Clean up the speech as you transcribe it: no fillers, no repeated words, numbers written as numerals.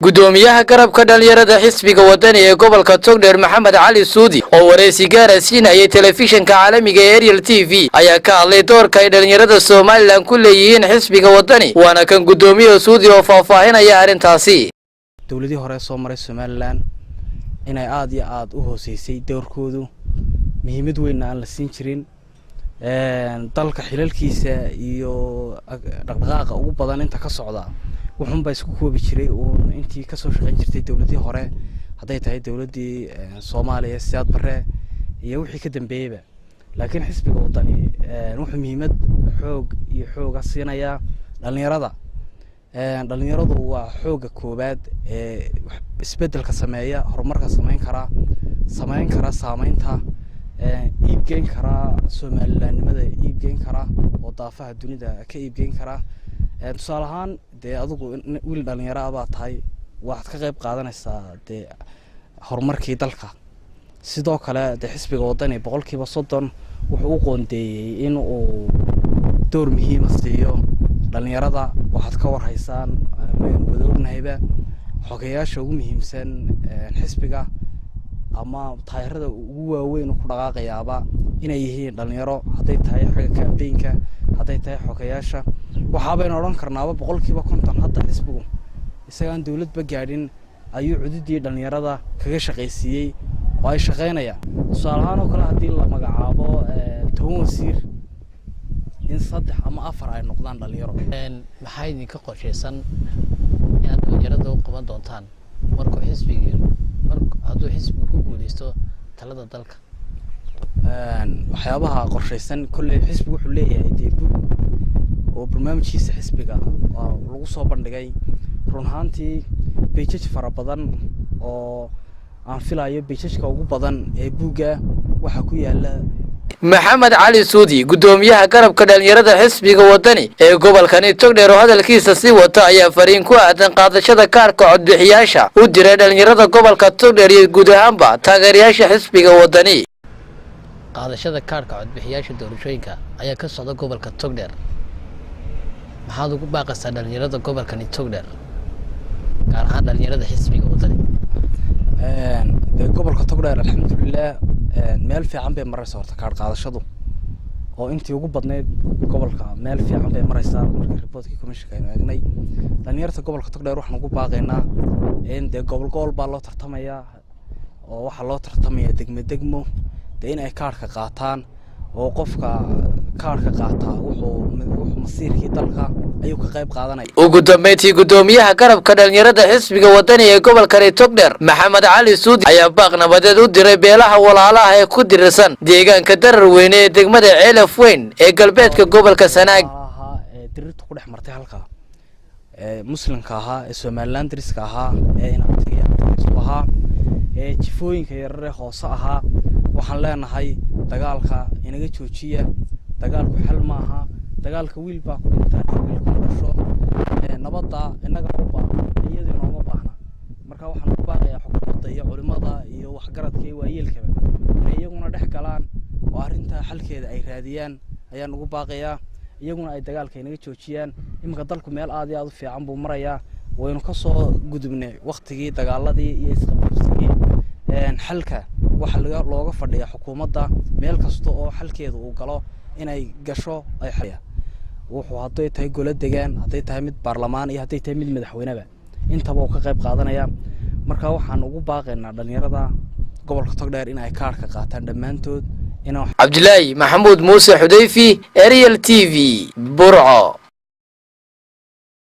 gudoomiyaha garabka dhalinyarada xisbiga wadani ee gobolka Togdheer Maxamed Cali Suudi oo wareysi gaar ah siinayay telefishinka caalamiga ee Ariel TV ayaa ka hadlay doorka ay dhalinyarada Soomaaliland ku leeyihiin xisbiga wadani waana kan gudoomiyaha Suudi oo faahfaahinaya arintaasi. dawladii hore soo maray Soomaaliland inay aad iyo aad u hooseysay doorkoodu muhiimad weyn aan la siin jirin dalka xilalkiisa iyo dhaqdhaqaaqa ugu badan inta ka socda wuxuun ba isku koobi jiray oo intii ka soo shaqeyn jirtay dawladii hore haday tahay dawladii Soomaaliya siyaad bare iyo wixii ka dambeeyay laakiin xisbiga wadani wuxuu muhiimad xoog siinaya dhalinyarada waa xooga koobaad ee isbedelka sameeya horumarka sameyn kara saameynta iibgeyn kara Soomaalilandnimada iibgeyn kara oo daafaha dunida ka iibgeyn kara tusaale ahaan dee adigu wiil dhalinyaro ah tahay waxaad ka qayb qaadanaysaa dee horumarkii dalka sidoo kale dee xisbiga wadani 30% wuxuu u qoondeeyay in uu door muhiim ah siiyo dhalinyarada waxaad ka warhaysaan wada ognahayba xogeyaasha ugu muhiimsan xisbiga ama taageerada ugu waaweyn ku dhaqaaqayaaba inay yihiin dhalinyaro haday tahay xagga campaign-ka haday tahay xogeyaasha waxa bayna oran karnaaba 50% hadda xisbigu isagaan dawladba gaadhin ayuu cududii dhalinyarada kaga shaqeysiyay oo ay shaqeynayaan tusaalahaan oo kale hadii la magacaabo toban wasiir in 3 ama 4 ay noqdaan dhalinyaro maxay idinka qorsheysan inaad dhalinyarada u qaban doontaan markuu xisbiga hadduu xisbigu ku guuleysto talada dalka waxyaabaha qorsheysan kulli xisbigu wuxuu leeyahay deebu oo barnaamijkiisa xisbiga lagu soo bandhigay run ahaantii page fara badan oo aan filayo page-ka ugu badan ee buuga waxa ku yaala Maxamed Cali Suudi gudoomiyaha garabka dhalinyarada xisbiga wadani ee gobolkan Togdheer oo hadalkiisa si wata ayaa fariin ku aadan qaadashada kaarka codbixiyaasha u diray dhalinyarada gobolka Togdheer iyo guud ahaanba taageerayaasha xisbiga wadani. qaadashada kaarka codbixiyaasha doorashooyinka ayaa ka socda gobolka Togdheer maxaad ugu baaqaysaa dhalinyarada gobolkan Togdheer gaar ahaan dhalinyarada xisbiga wadani gobolka Togdheer alxamdulillah meel fiican bay maraysaa horta kaar qaadashadu oo intii ugu badneed gobolka meel fiican bay maraysaa markii reportkii commissionka ay eegnay dhalinyarada gobolka Togdheer waxaan ugu baaqaynaa in gobol baa loo tartamaya oo waxa loo tartamaya degmo in ay kaarka qaataan oo qofka kaarka qaata wuxuu masiirkii dalka ayuu ka qayb qaadanay. ugu dambeyntii gudoomiyaha garabka dhalinyarada xisbiga wadani ee gobolka Togdheer Maxamed Cali Suudi ayaa baaq nabadeed u diray beelaha walaalaha ee ku dirsan deegaanka darar weyn ee degmada Ceelaf Weyn ee galbeedka gobolka Sanaag dirirtu ku dhex martay halka muslimka ahaa ee Soomaaliland diriska ahaa ee inabtiga ee jifooyinka yaryar ee hoose ahaa waxaan leenahay dagaalka inaga joojiya dagaalku xal maaha dagaalka wiil baa ku dhintay wiilku dhasho nabadda inaga u baahan iyadoo nooma baahna marka waxaan u baaqayaa xukuumadda iyo culimada iyo waxgaradka iyo waayeelkaba inay iyaguna dhex galaan oo arrinta xalkeeda ay raadiyaan ayaan ugu baaqayaa iyaguna ay dagaalka inaga joojiyaan imika dalku meel aad iyo aad u fiican buu marayaa waynu ka soo gudubnay waqtigii dagaaladii iyo isqabqabsigii xalka waxa looga fadhiyaa xukuumadda meel kasta oo xalkeedu uu galo inay gasho ay xaya wuxuu haday tahay golo deegaan haday tahay mid baarlamaan iyo haday tahay mid madaxweyneba intaba uu ka qayb qaadanaya marka waxaan ugu baaqaynaa dhalinyarada gobolka Togdheer in ay kaarka qaataan dhamaantood Cabdilaahi Maxamuud Muuse Xudayfi Ariel TV Burco.